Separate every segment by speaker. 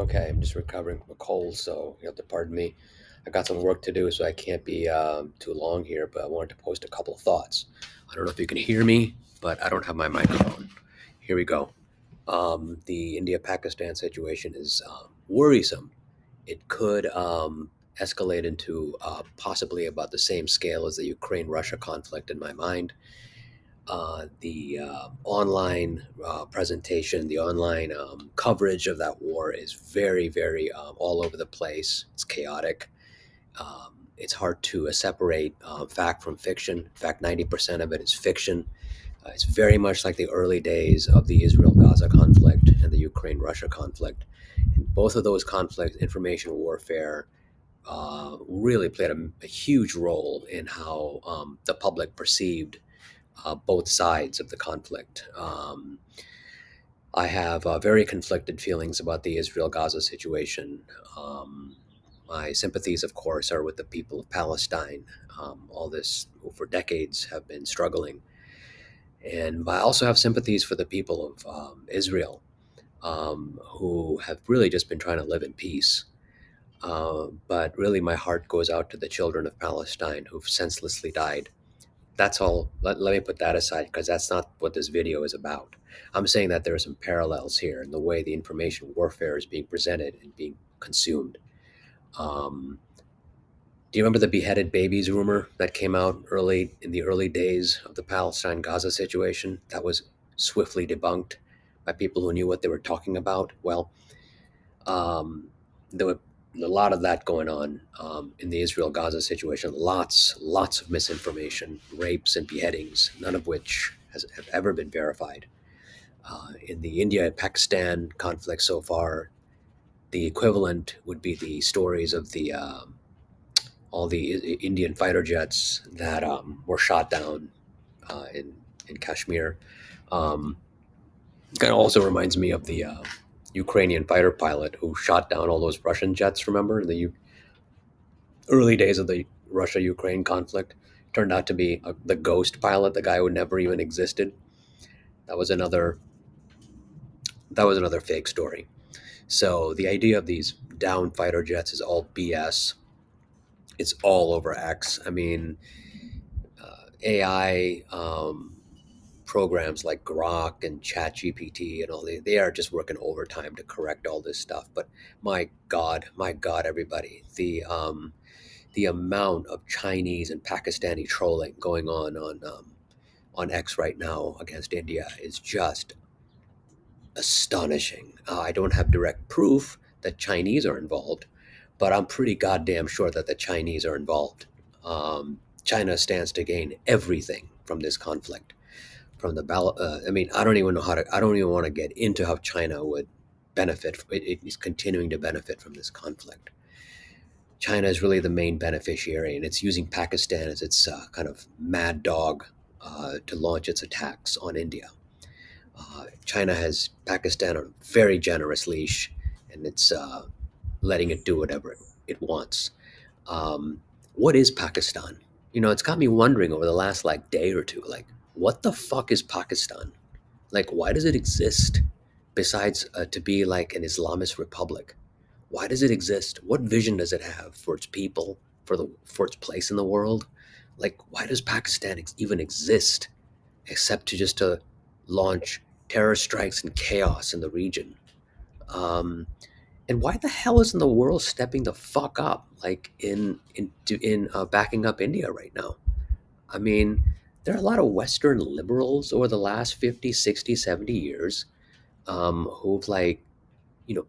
Speaker 1: Okay, I'm just recovering from a cold, so you have to pardon me. I got some work to do, so I can't be too long here, but I wanted to post a couple of thoughts. I don't know if you can hear me, but I don't have my microphone. Here we go. The India Pakistan situation is worrisome. It could escalate into possibly about the same scale as the Ukraine Russia conflict in my mind. The online presentation, the online coverage of that war is very, very all over the place. It's chaotic. It's hard to separate fact from fiction. In fact, 90% of it is fiction. It's very much like the early days of the Israel Gaza conflict and the Ukraine Russia conflict. In both of those conflicts, information warfare really played a huge role in how the public perceived both sides of the conflict. I have very conflicted feelings about the Israel Gaza situation. My sympathies, of course, are with the people of Palestine. All this, who for decades have been struggling. And I also have sympathies for the people of Israel, who have really just been trying to live in peace. But really, my heart goes out to the children of Palestine who've senselessly died. That's all. Let me put that aside because that's not what this video is about. I'm saying that there are some parallels here in the way the information warfare is being presented and being consumed. Um, do you remember the beheaded babies rumor that came out early in the early days of the Palestine Gaza situation? That was swiftly debunked by people who knew what they were talking about. Well, there were a lot of that going on in the Israel Gaza situation. Lots of misinformation, rapes, and beheadings, none of which have ever been verified. In the India Pakistan conflict so far, the equivalent would be the stories of the all the Indian fighter jets that were shot down in Kashmir. Um, Kind of also reminds me of the Ukrainian fighter pilot who shot down all those Russian jets. Remember in the early days of the Russia-Ukraine conflict? Turned out to be the ghost pilot, the guy who never even existed. That was another. That was another fake story. So the idea of these down fighter jets is all BS. It's all over X. I mean, AI programs like Grok and ChatGPT and all they are just working overtime to correct all this stuff. But my God, everybody, the amount of Chinese and Pakistani trolling going on X right now against India is just astonishing. I don't have direct proof that Chinese are involved, but I'm pretty goddamn sure that the Chinese are involved. China stands to gain everything from this conflict. From the ballot, I mean, I don't even know how to. I don't even want to get into how China would benefit. It is continuing to benefit from this conflict. China is really the main beneficiary, and it's using Pakistan as its kind of mad dog to launch its attacks on India. China has Pakistan on a very generous leash, and it's letting it do whatever it wants. Um, what is Pakistan? You know, it's got me wondering over the last like day or two, like, what the fuck is Pakistan? Like, why does it exist besides to be like an Islamist republic? Why does it exist? What vision does it have for its people, for its place in the world? Like, why does Pakistan even exist except to launch terror strikes and chaos in the region? Um, and why the hell isn't the world stepping the fuck up, like in backing up India right now? I mean, there are a lot of Western liberals over the last 50, 60, 70 years who've like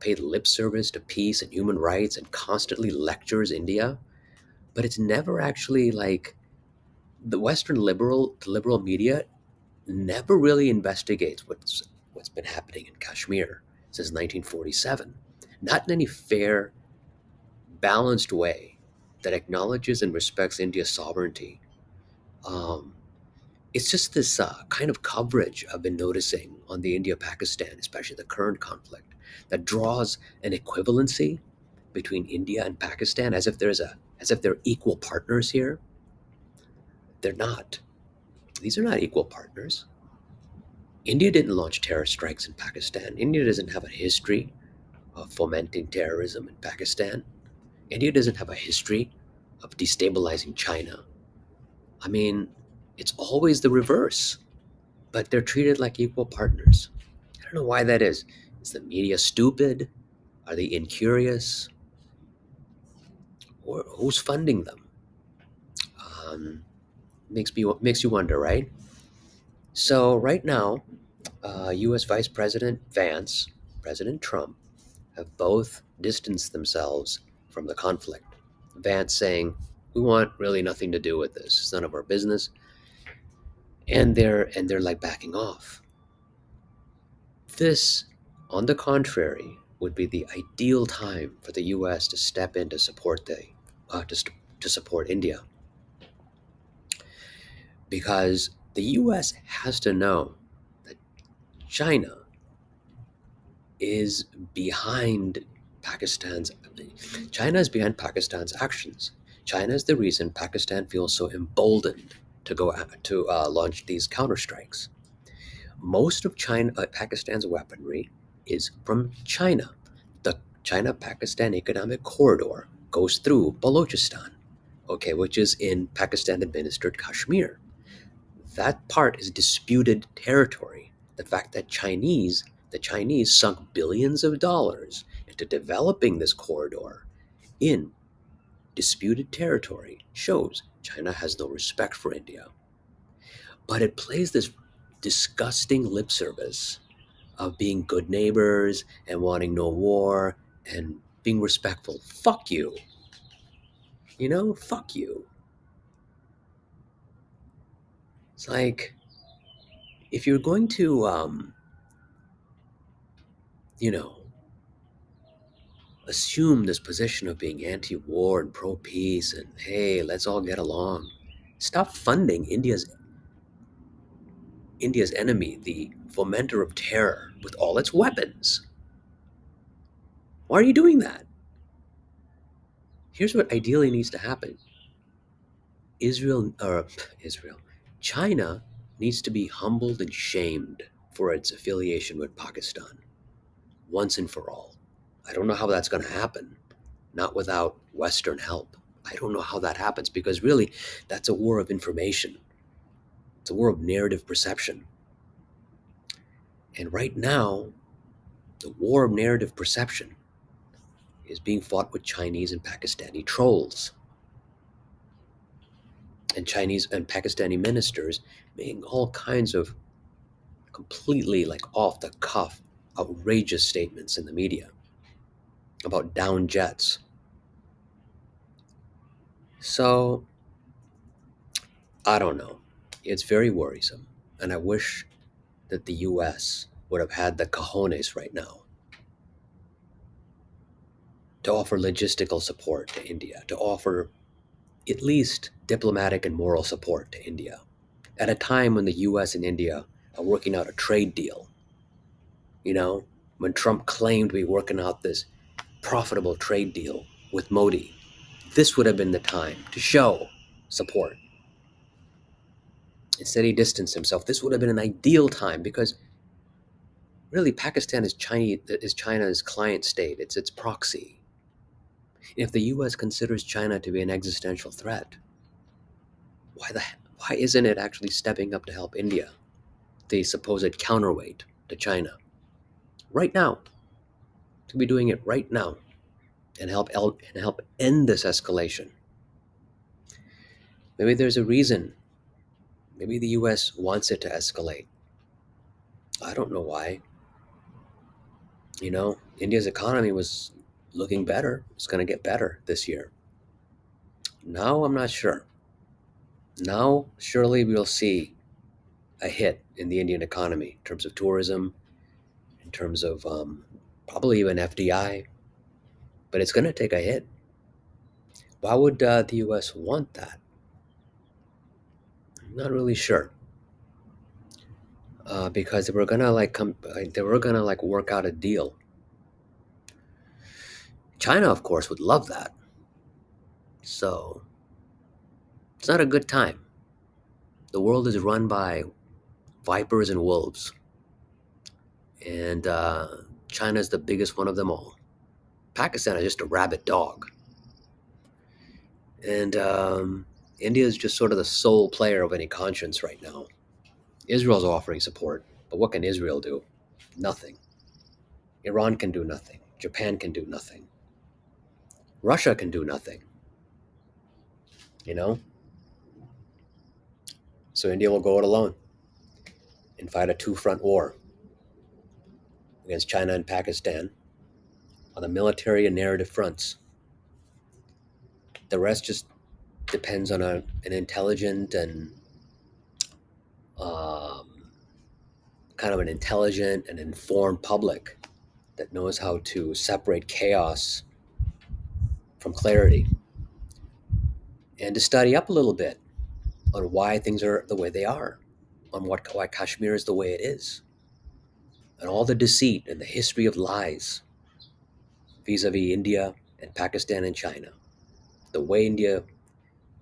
Speaker 1: paid lip service to peace and human rights and constantly lectures India, but it's never actually like the liberal media never really investigates what's been happening in Kashmir since 1947. Not in any fair, balanced way that acknowledges and respects India's sovereignty. Um, it's just this kind of coverage I've been noticing on the India-Pakistan, especially the current conflict, that draws an equivalency between India and Pakistan as if they're equal partners here. They're not. These are not equal partners. India didn't launch terror strikes in Pakistan. India doesn't have a history fomenting terrorism in Pakistan. India doesn't have a history of destabilizing China. I mean, it's always the reverse, but they're treated like equal partners. I don't know why that is. Is the media stupid? Are they incurious? Or who's funding them? Um, makes you wonder, right? So right now, U.S. Vice President Vance, President Trump, have both distanced themselves from the conflict. Vance saying, "We want really nothing to do with this. It's none of our business," and they're like backing off. This, on the contrary, would be the ideal time for the U.S. to step in to support to support India, because the U.S. has to know that China is behind Pakistan's. China is behind Pakistan's actions. China is the reason Pakistan feels so emboldened to go to launch these counterstrikes. Most of Pakistan's weaponry is from China. The China-Pakistan Economic Corridor goes through Balochistan, okay, which is in Pakistan-administered Kashmir. That part is disputed territory. The fact that the Chinese sunk billions of dollars into developing this corridor in disputed territory shows China has no respect for India. But it plays this disgusting lip service of being good neighbors and wanting no war and being respectful. Fuck you. Fuck you. It's like if you're going to, you know, assume this position of being anti-war and pro-peace and hey, let's all get along. Stop funding India's enemy, the fomenter of terror, with all its weapons. Why are you doing that? Here's what ideally needs to happen. Israel, China needs to be humbled and shamed for its affiliation with Pakistan once and for all. I don't know how that's going to happen, not without Western help. I don't know how that happens because really that's a war of information. It's a war of narrative perception. And right now, the war of narrative perception is being fought with Chinese and Pakistani trolls and Chinese and Pakistani ministers making all kinds of completely like off the cuff, outrageous statements in the media about down jets. So I don't know. It's very worrisome. And I wish that the US would have had the cojones right now to offer logistical support to India, to offer at least diplomatic and moral support to India at a time when the US and India are working out a trade deal. You know, when Trump claimed to be working out this profitable trade deal with Modi, this would have been the time to show support. Instead, he distanced himself. This would have been an ideal time because really Pakistan is China's client state. It's its proxy. If the U.S. considers China to be an existential threat, why isn't it actually stepping up to help India, the supposed counterweight to China, right now? To be doing it right now and help end this escalation. Maybe there's a reason. Maybe the U.S. wants it to escalate. I don't know why. India's economy was looking better. It's going to get better this year. Now I'm not sure. Now, surely we'll see a hit in the Indian economy in terms of tourism, in terms of probably even FDI, but it's going to take a hit. Why would the U.S. want that? I'm not really sure. Because they were gonna work out a deal. China, of course, would love that. So it's not a good time. The world is run by vipers and wolves, and China is the biggest one of them all. Pakistan is just a rabid dog. And India is just sort of the sole player of any conscience right now. Israel's offering support, but what can Israel do? Nothing. Iran can do nothing. Japan can do nothing. Russia can do nothing, you know? So India will go it alone and fight a two-front war against China and Pakistan on the military and narrative fronts. The rest just depends on an intelligent and um, kind of an intelligent and informed public that knows how to separate chaos from clarity and to study up a little bit on why things are the way they are, on why Kashmir is the way it is, and all the deceit and the history of lies vis-a-vis India and Pakistan and China. The way India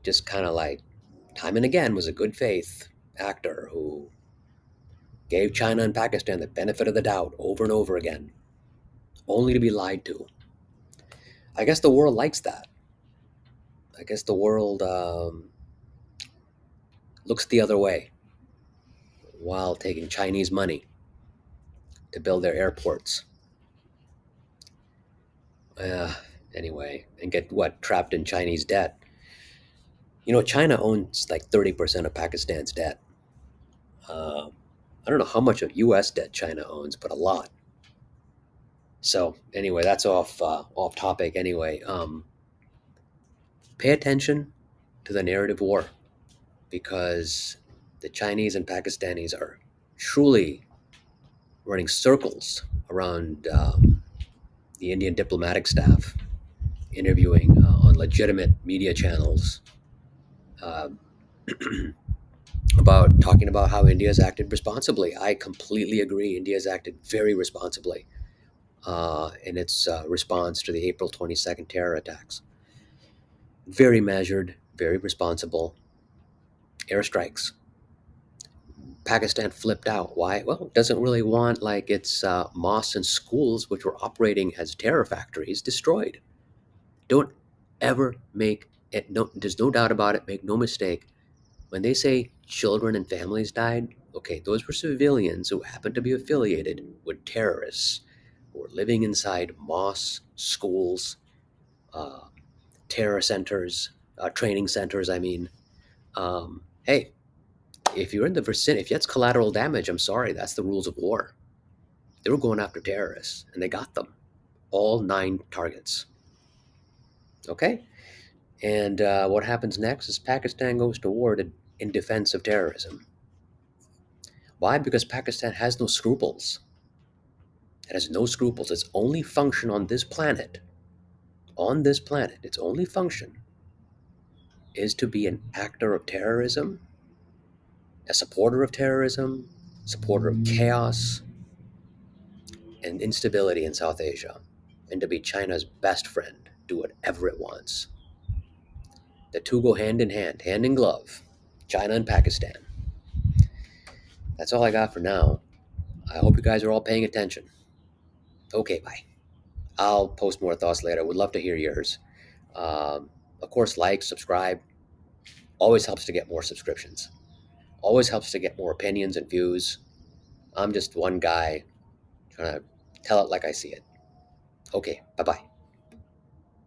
Speaker 1: just kind of like time and again was a good faith actor who gave China and Pakistan the benefit of the doubt over and over again, only to be lied to. I guess the world likes that. I guess the world looks the other way while taking Chinese money to build their airports. Uh, anyway, and get what? Trapped in Chinese debt. You know, China owns like 30% of Pakistan's debt. Uh, I don't know how much of U.S. debt China owns, but a lot. So anyway, that's off topic. Anyway, pay attention to the narrative war because the Chinese and Pakistanis are truly running circles around the Indian diplomatic staff, interviewing on legitimate media channels uh, about talking about how India has acted responsibly. I completely agree. India has acted very responsibly in its response to the April 22nd terror attacks. Very measured, very responsible airstrikes. Pakistan flipped out. Why? Well, it doesn't really want like its mosques and schools, which were operating as terror factories, destroyed. Don't ever make it. No, there's no doubt about it. Make no mistake. When they say children and families died, okay, those were civilians who happened to be affiliated with terrorists who were living inside mosques, schools, uh, terror centers, training centers. I mean, hey, if you're in the vicinity, if that's collateral damage, I'm sorry, that's the rules of war. They were going after terrorists, and they got them, all 9 targets. Okay, and what happens next is Pakistan goes to war in defense of terrorism. Why? Because Pakistan has no scruples. It has no scruples. Its only function on this planet, its only function is to be an actor of terrorism, a supporter of terrorism, supporter of chaos and instability in South Asia, and to be China's best friend, do whatever it wants. The two go hand in glove, China and Pakistan. That's all I got for now. I hope you guys are all paying attention. Okay, bye. I'll post more thoughts later. Would love to hear yours. Of course, like, subscribe. Always helps to get more subscriptions. Always helps to get more opinions and views. I'm just one guy trying to tell it like I see it. Okay, bye bye.